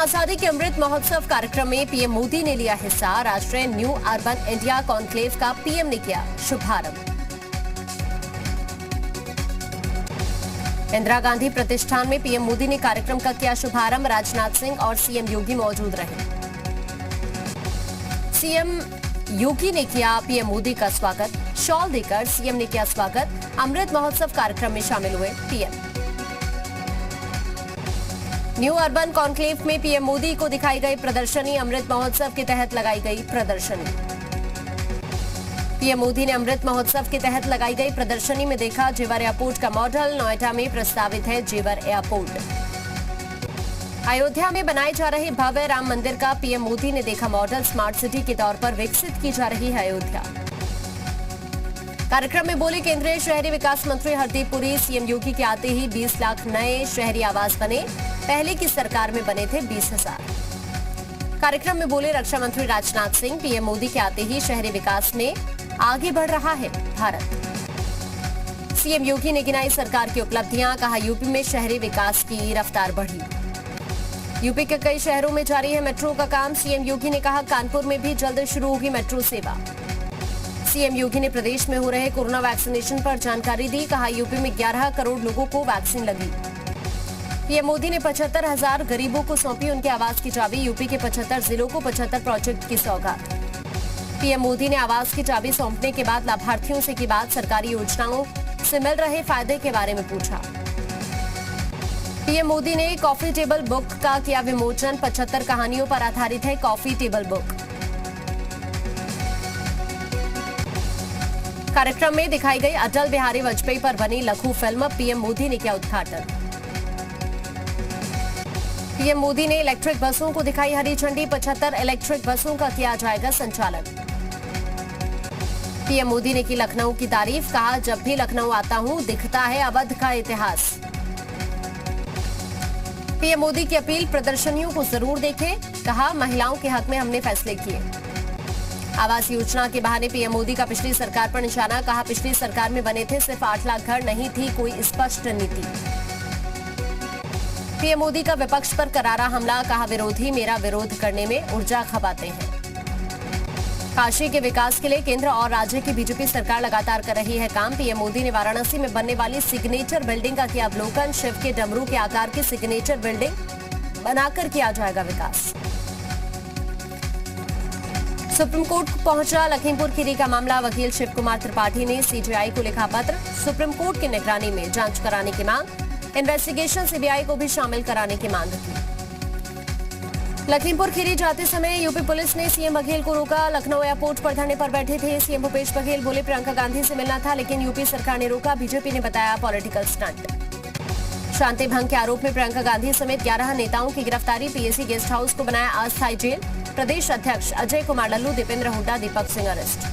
आजादी के अमृत महोत्सव कार्यक्रम में पीएम मोदी ने लिया हिस्सा। राष्ट्रीय न्यू अर्बन इंडिया कॉन्क्लेव का पीएम ने किया शुभारंभ। इंदिरा गांधी प्रतिष्ठान में पीएम मोदी ने कार्यक्रम का किया शुभारंभ। राजनाथ सिंह और सीएम योगी मौजूद रहे। सीएम योगी ने किया पीएम मोदी का स्वागत। शॉल देकर सीएम ने किया स्वागत। अमृत महोत्सव कार्यक्रम में शामिल हुए पीएम। न्यू अर्बन कॉन्क्लेव में पीएम मोदी को दिखाई गई प्रदर्शनी। अमृत महोत्सव के तहत लगाई गई प्रदर्शनी। पीएम मोदी ने अमृत महोत्सव के तहत लगाई गई प्रदर्शनी में देखा जेवर एयरपोर्ट का मॉडल। नोएडा में प्रस्तावित है जेवर एयरपोर्ट। अयोध्या में बनाए जा रहे भव्य राम मंदिर का पीएम मोदी ने देखा मॉडल। स्मार्ट सिटी के तौर पर विकसित की जा रही है अयोध्या। कार्यक्रम में बोले केंद्रीय शहरी विकास मंत्री हरदीप पुरी। सीएम योगी के आते ही 20 लाख नए शहरी आवास बने। पहले की सरकार में बने थे 20,000। कार्यक्रम में बोले रक्षा मंत्री राजनाथ सिंह। पीएम मोदी के आते ही शहरी विकास में आगे बढ़ रहा है भारत। सीएम योगी ने गिनाई सरकार की उपलब्धियां। कहा यूपी में शहरी विकास की रफ्तार बढ़ी। यूपी के कई शहरों में जारी है मेट्रो का काम। सीएम योगी ने कहा कानपुर में भी जल्द शुरू होगी मेट्रो सेवा। सीएम योगी ने प्रदेश में हो रहे कोरोना वैक्सीनेशन पर जानकारी दी। कहा यूपी में 11 करोड़ लोगों को वैक्सीन लगी। पीएम मोदी ने 75,000 गरीबों को सौंपी उनके आवास की चाबी। यूपी के 75 जिलों को 75 प्रोजेक्ट की सौगात। पीएम मोदी ने आवास की चाबी सौंपने के बाद लाभार्थियों से की बात। सरकारी योजनाओं से मिल रहे फायदे के बारे में पूछा। पीएम मोदी ने कॉफी टेबल बुक का किया विमोचन। 75 कहानियों पर आधारित है कॉफी टेबल बुक। कार्यक्रम में दिखाई गई अटल बिहारी वाजपेयी पर बनी लघु फिल्म। पीएम मोदी ने किया उद्घाटन। पीएम मोदी ने इलेक्ट्रिक बसों को दिखाई हरी झंडी। 75 इलेक्ट्रिक बसों का किया जाएगा संचालन। पीएम मोदी ने की लखनऊ की तारीफ। कहा जब भी लखनऊ आता हूं दिखता है अवध का इतिहास। पीएम मोदी की अपील प्रदर्शनियों को जरूर देखें। कहा महिलाओं के हक में हमने फैसले किए। आवास योजना के बहाने पीएम मोदी का पिछली सरकार पर निशाना। कहा पिछली सरकार में बने थे सिर्फ 8 लाख घर, नहीं थी कोई स्पष्ट नीति। पीएम मोदी का विपक्ष पर करारा हमला। कहा विरोधी मेरा विरोध करने में ऊर्जा खपाते हैं। काशी के विकास के लिए केंद्र और राज्य की बीजेपी सरकार लगातार कर रही है काम। पीएम मोदी ने वाराणसी में बनने वाली सिग्नेचर बिल्डिंग का किया अवलोकन। शिव के डमरू के आकार की सिग्नेचर बिल्डिंग बनाकर किया जाएगा विकास। सुप्रीम कोर्ट पहुंचा लखीमपुर खीरी का मामला। वकील शिव कुमार त्रिपाठी ने सीजेआई को लिखा पत्र। सुप्रीम कोर्ट की निगरानी में जांच कराने की मांग। इन्वेस्टिगेशन सीबीआई को भी शामिल कराने की मांग की। लखीमपुर खीरी जाते समय यूपी पुलिस ने सीएम बघेल को रोका। लखनऊ एयरपोर्ट पर धरने पर बैठे थे सीएम भूपेश बघेल। बोले प्रियंका गांधी से मिलना था लेकिन यूपी सरकार ने रोका। बीजेपी ने बताया पॉलिटिकल स्टंट। शांति भंग के आरोप में प्रियंका गांधी समेत 11 नेताओं की गिरफ्तारी। पीएसी गेस्ट हाउस को बनाया अस्थायी जेल। प्रदेश अध्यक्ष अजय कुमार लल्लू, दीपेंद्र हुड्डा, दीपक सिंह अरेस्ट।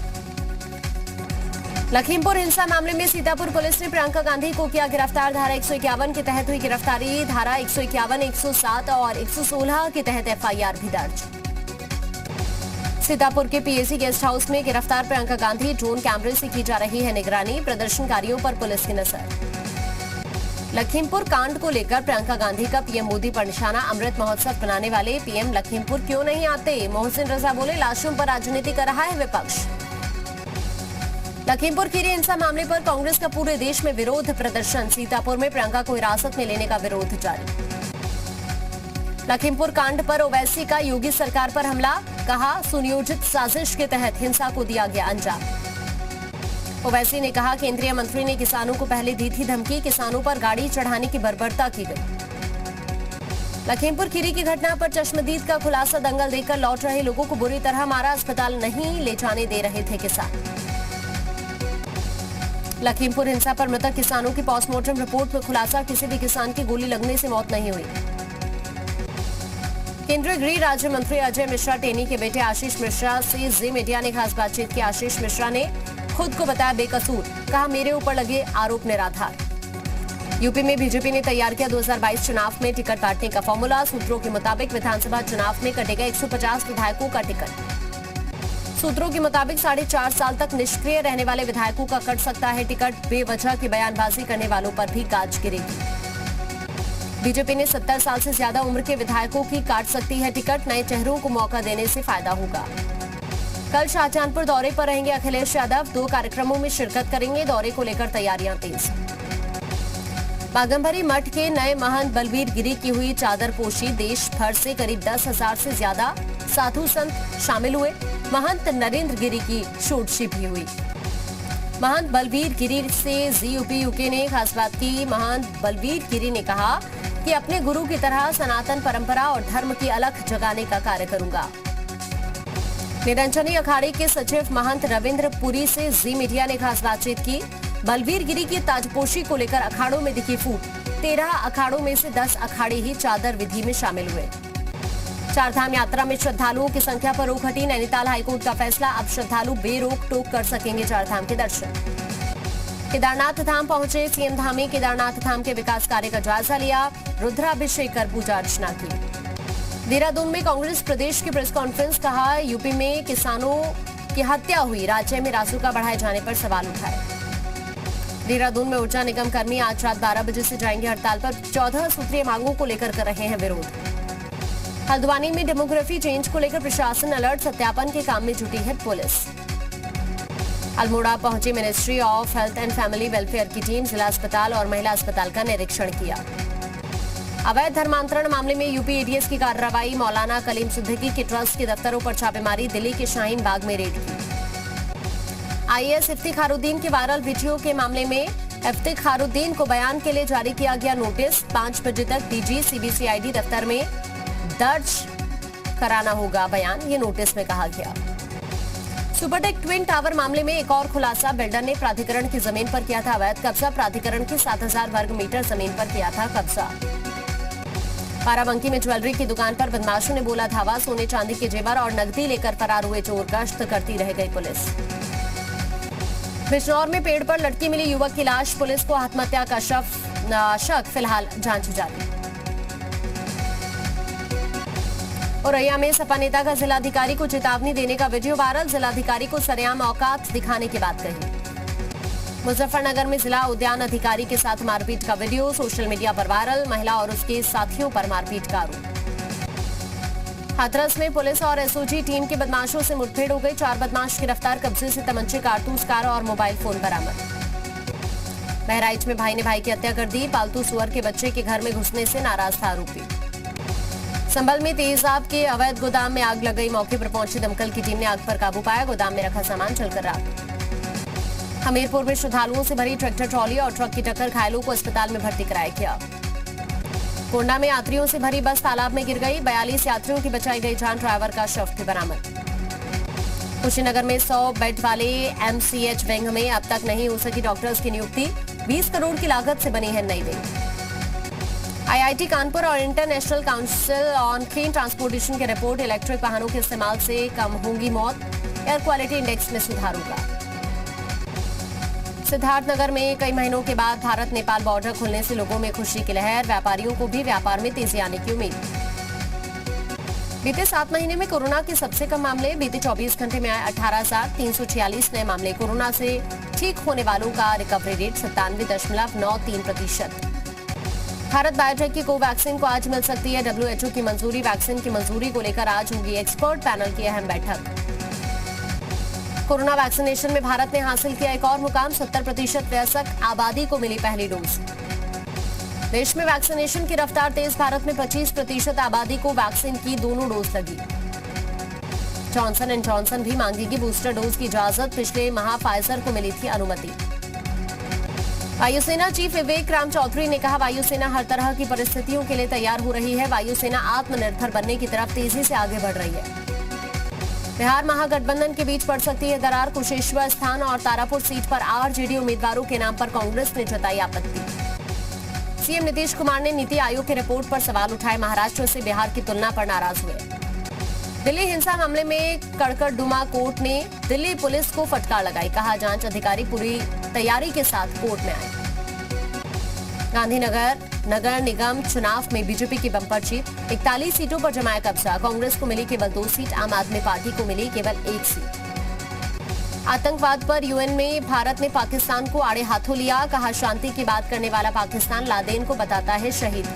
लखीमपुर हिंसा मामले में सीतापुर पुलिस ने प्रियंका गांधी को किया गिरफ्तार। धारा 151 के तहत हुई गिरफ्तारी। धारा 151, 107 और 116 के तहत एफआईआर भी दर्ज। सीतापुर के पीएसी गेस्ट हाउस में गिरफ्तार प्रियंका गांधी। ड्रोन कैमरे से की जा रही है निगरानी। प्रदर्शनकारियों पर पुलिस की नजर। लखीमपुर कांड को लेकर प्रियंका गांधी का पीएम मोदी पर निशाना। अमृत महोत्सव बनाने वाले पीएम लखीमपुर क्यों नहीं आते? मोहसिन रजा बोले लाशों पर राजनीति कर रहा है विपक्ष। लखीमपुर खीरी हिंसा मामले पर कांग्रेस का पूरे देश में विरोध प्रदर्शन। सीतापुर में प्रियंका को हिरासत में लेने का विरोध जारी। लखीमपुर कांड पर ओवैसी का योगी सरकार पर हमला। कहा सुनियोजित साजिश के तहत हिंसा को दिया गया अंजाम। ओवैसी ने कहा केंद्रीय मंत्री ने किसानों को पहले दी थी धमकी। किसानों पर गाड़ी चढ़ाने की बर्बरता की गई। लखीमपुर खीरी की घटना पर चश्मदीद का खुलासा। दंगल देखकर लौट रहे लोगों को बुरी तरह मारा। अस्पताल नहीं ले जाने दे रहे थे किसान। लखीमपुर हिंसा पर मृतक किसानों की पोस्टमार्टम रिपोर्ट में खुलासा। किसी भी किसान की गोली लगने से मौत नहीं हुई। केंद्रीय गृह राज्य मंत्री अजय मिश्रा टेनी के बेटे आशीष मिश्रा से जी मीडिया ने खास बातचीत की। आशीष मिश्रा ने खुद को बताया बेकसूर। कहा मेरे ऊपर लगे आरोप निराधार। यूपी में बीजेपी ने तैयार किया 2022 चुनाव में टिकट काटने का फॉर्मूला। सूत्रों के मुताबिक विधानसभा चुनाव में कटेगा 150 विधायकों का टिकट। सूत्रों के मुताबिक 4.5 साल तक निष्क्रिय रहने वाले विधायकों का कट सकता है टिकट। बेवजह की बयानबाजी करने वालों पर भी गाज गिरेगी। बीजेपी ने 70 साल से ज्यादा उम्र के विधायकों की काट सकती है टिकट, नए चेहरों को मौका देने से फायदा होगा। कल शाहजहांपुर दौरे पर रहेंगे अखिलेश यादव, 2 कार्यक्रमों में शिरकत करेंगे। दौरे को लेकर तैयारियां तेज। बागंभरी मठ के नए महंत बलवीर गिरी की हुई चादर पोशी, देश भर से करीब 10,000 से ज्यादा साधु संत शामिल हुए। महंत नरेंद्र गिरी की शूटशी भी हुई। महंत बलवीर गिरी से यूपी ने खास बात की। महंत बलवीर गिरी ने कहा कि अपने गुरु की तरह सनातन परंपरा और धर्म की अलख जगाने का कार्य करूंगा। निरंजनी अखाड़े के सचिव महंत रविंद्र पुरी से जी मीडिया ने खास बातचीत की। बलवीर गिरी की ताजपोशी को लेकर अखाड़ों में दिखी फूट। 13 अखाड़ों में से 10 अखाड़े ही चादर विधि में शामिल हुए। चारधाम यात्रा में श्रद्धालुओं की संख्या पर रोक हटी। नैनीताल हाईकोर्ट का फैसला, अब श्रद्धालु बेरोक टोक कर सकेंगे चारधाम के दर्शन। केदारनाथ धाम पहुंचे सीएम धामी, केदारनाथ धाम के विकास कार्य का जायजा लिया। रुद्राभिषेक कर पूजा अर्चना की। देहरादून में कांग्रेस प्रदेश की प्रेस कॉन्फ्रेंस, कहा यूपी में किसानों की हत्या हुई, राज्य में रासुका बढ़ाए जाने पर सवाल उठाए। देहरादून में ऊर्जा निगम कर्मी आज रात 12 बजे से जाएंगे हड़ताल पर। 14 सूत्रीय मांगों को लेकर कर रहे हैं विरोध। हल्द्वानी में डेमोग्राफी चेंज को लेकर प्रशासन अलर्ट, सत्यापन के काम में जुटी है पुलिस। अल्मोड़ा पहुंची ministry of health and family welfare की टीम, जिला अस्पताल और महिला अस्पताल का निरीक्षण किया। अवैध धर्मांतरण मामले में यूपी एडीएस की कार्रवाई, मौलाना कलीम सिद्दीकी के ट्रस्ट के दफ्तरों पर छापेमारी, दिल्ली के शाहीन बाग में रेड की। आईएएस इफ्तिखारुद्दीन के वायरल वीडियो के मामले में इफ्तिखारुद्दीन को बयान के लिए जारी किया गया नोटिस। 5 बजे तक डीजी सीबीसीआईडी दफ्तर में दर्ज कराना होगा बयान, ये नोटिस में कहा गया। सुपरटेक ट्विन टावर मामले में एक और खुलासा, बिल्डर ने प्राधिकरण की जमीन पर किया था अवैध कब्जा। प्राधिकरण की 7,000 वर्ग मीटर जमीन पर किया था कब्जा। बाराबंकी में ज्वेलरी की दुकान पर बदमाशों ने बोला धावा, सोने चांदी के जेवर और नकदी लेकर फरार हुए चोर, गश्त करती रह गई पुलिस। बिजनौर में पेड़ पर लटकी मिली युवक की लाश, पुलिस को आत्महत्या का शक, फिलहाल जांच जारी। औरैया में सपा नेता का जिलाधिकारी को चेतावनी देने का वीडियो वायरल, जिलाधिकारी को सरेआम औकात दिखाने की बात कही। मुजफ्फरनगर में जिला उद्यान अधिकारी के साथ मारपीट का वीडियो सोशल मीडिया पर वायरल, महिला और उसके साथियों पर मारपीट का आरोप। हाथरस में पुलिस और एसओजी टीम के बदमाशों से मुठभेड़ हो गई, 4 बदमाश गिरफ्तार, कब्जे से तमंचे, कारतूस, कार और मोबाइल फोन बरामद। बहराइच में भाई ने भाई की हत्या कर दी, पालतू सुअर के बच्चे के घर में घुसने से नाराज था आरोपी। संभल में तेजाब के अवैध गोदाम में आग लग गई, मौके पर पहुंची दमकल की टीम ने आग पर काबू पाया, गोदाम में रखा सामान जलकर राख। हमीरपुर में श्रद्धालुओं से भरी ट्रैक्टर ट्रॉली और ट्रक की टक्कर, घायलों को अस्पताल में भर्ती कराया गया। कोंडा में यात्रियों से भरी बस तालाब में गिर गई, 42 यात्रियों की बचाई गई जान, ड्राइवर का शव भी बरामद। कुशीनगर में 100 बेड वाले एमसीएच विंग में अब तक नहीं हो सकी डॉक्टर्स की नियुक्ति, 20 करोड़ की लागत से बनी है नई विंग। आईआईटी कानपुर और international council on clean transportation की रिपोर्ट, इलेक्ट्रिक वाहनों के इस्तेमाल से कम होंगी मौत, एयर क्वालिटी इंडेक्स में सुधार होगा। सिद्धार्थनगर में कई महीनों के बाद भारत नेपाल बॉर्डर खुलने से लोगों में खुशी की लहर, व्यापारियों को भी व्यापार में तेजी आने की उम्मीद। बीते 7 महीने में कोरोना के सबसे कम मामले, बीते 24 घंटे में आए 18,346 नए मामले। कोरोना से ठीक होने वालों का रिकवरी रेट 97.93%। भारत बायोटेक की कोवैक्सीन को आज मिल सकती है डब्ल्यूएचओ की मंजूरी, वैक्सीन की मंजूरी को लेकर आज होगी एक्सपर्ट पैनल की अहम बैठक। कोरोना वैक्सीनेशन में भारत ने हासिल किया एक और मुकाम, 70% वयस्क आबादी को मिली पहली डोज। देश में वैक्सीनेशन की रफ्तार तेज, भारत में 25% आबादी को वैक्सीन की दोनों डोज लगी। जॉनसन एंड जॉनसन भी मांगेगी बूस्टर डोज की इजाजत, पिछले माह फाइजर को मिली थी अनुमति। वायुसेना चीफ विवेक राम चौधरी ने कहा, वायुसेना हर तरह की परिस्थितियों के लिए तैयार हो रही है, वायुसेना आत्मनिर्भर बनने की तरफ तेजी से आगे बढ़ रही है। बिहार महागठबंधन के बीच पड़ सकती है दरार, कुशेश्वर स्थान और तारापुर सीट पर आरजेडी उम्मीदवारों के नाम पर कांग्रेस ने जताई आपत्ति। सीएम नीतीश कुमार ने नीति आयोग की रिपोर्ट पर सवाल उठाए, महाराष्ट्र से बिहार की तुलना पर नाराज हुए। दिल्ली हिंसा मामले में कड़कड़डुमा कोर्ट ने दिल्ली पुलिस को फटकार लगाई, कहा जांच अधिकारी पूरी तैयारी के साथ कोर्ट में आए। गांधीनगर नगर निगम चुनाव में बीजेपी की बम्पर जीत, 41 सीटों पर जमाया कब्जा, कांग्रेस को मिली केवल 2 सीट, आम आदमी पार्टी को मिली केवल 1 सीट। आतंकवाद पर यूएन में भारत ने पाकिस्तान को आड़े हाथों लिया, कहा शांति की बात करने वाला पाकिस्तान लादेन को बताता है शहीद।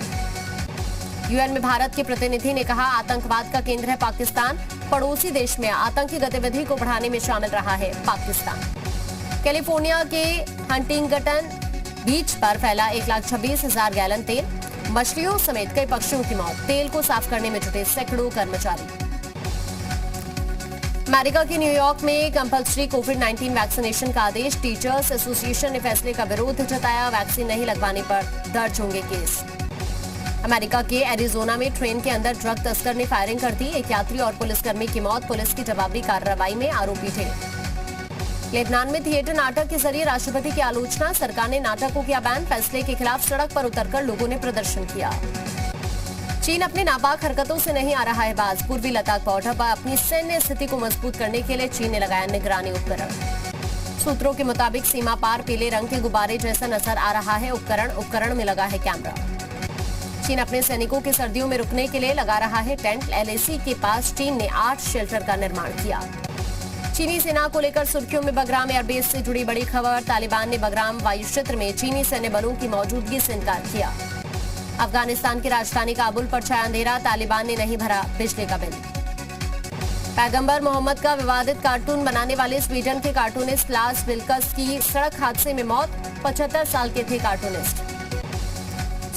यूएन में भारत के प्रतिनिधि ने कहा, आतंकवाद का केंद्र है पाकिस्तान। पड़ोसी देश में आतंकी गतिविधि को बढ़ाने में शामिल रहा है पाकिस्तान। कैलिफोर्निया के हंटिंगटन बीच पर फैला 1,26,000 गैलन तेल। मछलियों समेत कई पक्षियों की मौत। तेल को साफ करने में जुटे सैकड़ों कर्मचारी। अमेरिका के न्यूयॉर्क में कंपल्सरी कोविड-19 वैक्सीनेशन का आदेश। टीचर्स एसोसिएशन ने फैसले का विरोध जताया। वैक्सीन नहीं लगवाने पर दर्ज होंगे केस। अमेरिका के एरिजोना में ट्रेन के अंदर ड्रग तस्कर ने फायरिंग कर दी। एक यात्री और पुलिसकर्मी की मौत। पुलिस की जवाबी कार्रवाई में आरोपी थे। लेबनान में थिएटर नाटक के जरिए राष्ट्रपति की आलोचना। सरकार ने नाटक को किया बैन। फैसले के खिलाफ सड़क पर उतरकर लोगों ने प्रदर्शन किया। चीन अपनी नापाक हरकतों से नहीं आ रहा है बाज। पूर्वी लद्दाख बॉर्डर पर अपनी सैन्य स्थिति को मजबूत करने के लिए चीन ने लगाया निगरानी उपकरण। सूत्रों के मुताबिक सीमा पार पीले रंग के गुब्बारे जैसा नजर आ रहा है उपकरण में लगा है कैमरा। चीन अपने सैनिकों के सर्दियों में रुकने के लिए लगा रहा है टेंट। LAC के पास चीन ने 8 शेल्टर का निर्माण किया। चीनी सेना को लेकर सुर्खियों में बगराम एयरबेस से जुड़ी बड़ी खबर। तालिबान ने बगराम वायु क्षेत्र में चीनी सैन्य बलों की मौजूदगी से इनकार किया। अफगानिस्तान की राजधानी काबुल पर छाया अंधेरा। तालिबान ने नहीं भरा बिजली का बिल। पैगंबर मोहम्मद का विवादित कार्टून बनाने वाले स्वीडन के कार्टूनिस्ट लास विल्कस की सड़क हादसे में मौत। 75 साल के थे कार्टूनिस्ट।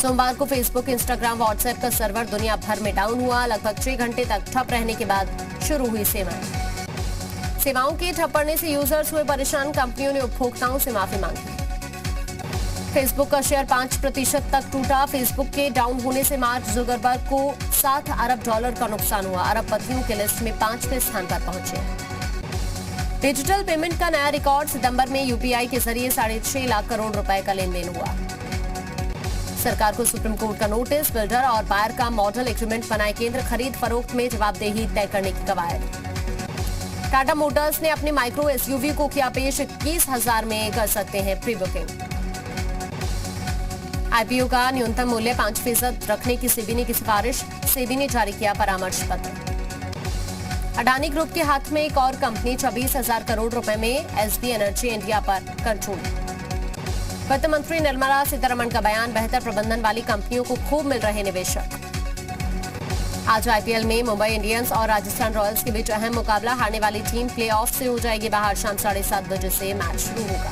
सोमवार को फेसबुक, इंस्टाग्राम, व्हाट्सएप का सर्वर दुनिया भर में डाउन हुआ। लगभग 6 घंटे तक ठप रहने के बाद शुरू हुई सेवाओं के ठप पड़ने से यूजर्स हुए परेशान। कंपनियों ने उपभोक्ताओं से माफी मांगी। फेसबुक का शेयर 5% तक टूटा। फेसबुक के डाउन होने से मार्क जुकरबर्ग को $7 अरब का नुकसान हुआ। अरबपतियों के लिस्ट में 5वें स्थान पर पहुंचे। डिजिटल पेमेंट का नया रिकॉर्ड। सितंबर में UPI के जरिए 6.5 लाख करोड़ रुपए का लेन देन हुआ। सरकार को सुप्रीम कोर्ट का नोटिस। बिल्डर और बायर का मॉडल एग्रीमेंट बनाए केंद्र। खरीद फरोख्त में जवाबदेही तय करने की कवायद। टाटा मोटर्स ने अपने माइक्रो SUV को किया पेश। 21,000 में कर सकते हैं प्री बुकिंग। IPO का न्यूनतम मूल्य 5% रखने की सेबी की सिफारिश। सेबी ने जारी किया परामर्श पत्र। अडानी ग्रुप के हाथ में एक और कंपनी। 26,000 करोड़ रुपए में SB एनर्जी इंडिया पर कंट्रोल। वित्त मंत्री निर्मला सीतारमण का बयान। बेहतर प्रबंधन वाली कंपनियों को खूब मिल रहे निवेशक। आज IPL में मुंबई इंडियंस और राजस्थान रॉयल्स के बीच अहम मुकाबला। हारने वाली टीम प्लेऑफ से हो जाएगी बाहर। शाम 7:30 बजे से मैच शुरू होगा।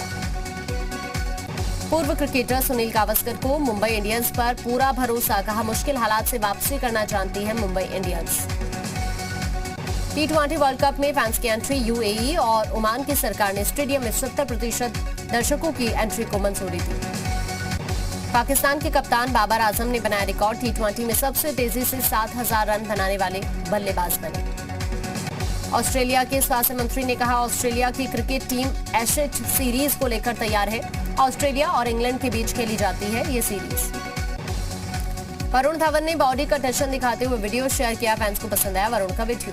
पूर्व क्रिकेटर सुनील गावस्कर को मुंबई इंडियंस पर पूरा भरोसा। कहा, मुश्किल हालात से वापसी करना जानती है Mumbai Indians. T20 world cup में फैंस की एंट्री। UAE और ओमान की सरकार ने स्टेडियम में 70% दर्शकों की एंट्री को मंजूरी दी। पाकिस्तान के कप्तान बाबर आजम ने बनाया रिकॉर्ड। T20 में सबसे तेजी से 7,000 रन बनाने वाले बल्लेबाज बने। ऑस्ट्रेलिया के स्वास्थ्य मंत्री ने कहा, ऑस्ट्रेलिया की क्रिकेट टीम एशेज सीरीज को लेकर तैयार है। ऑस्ट्रेलिया और इंग्लैंड के बीच खेली जाती है ये सीरीज। वरुण धवन ने बॉडी का टशन दिखाते हुए वीडियो शेयर किया। फैंस को पसंद आया वरुण का वीडियो।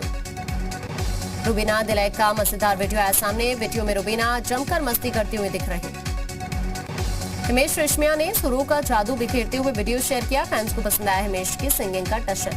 रुबीना दिलैक का मजेदार वीडियो आया सामने। वीडियो में रुबीना जमकर मस्ती करती हुई दिख रही। हिमेश रेशमिया ने सुरों का जादू बिखेरते हुए वीडियो शेयर किया। फैंस को पसंद आया हिमेश की सिंगिंग का टशन।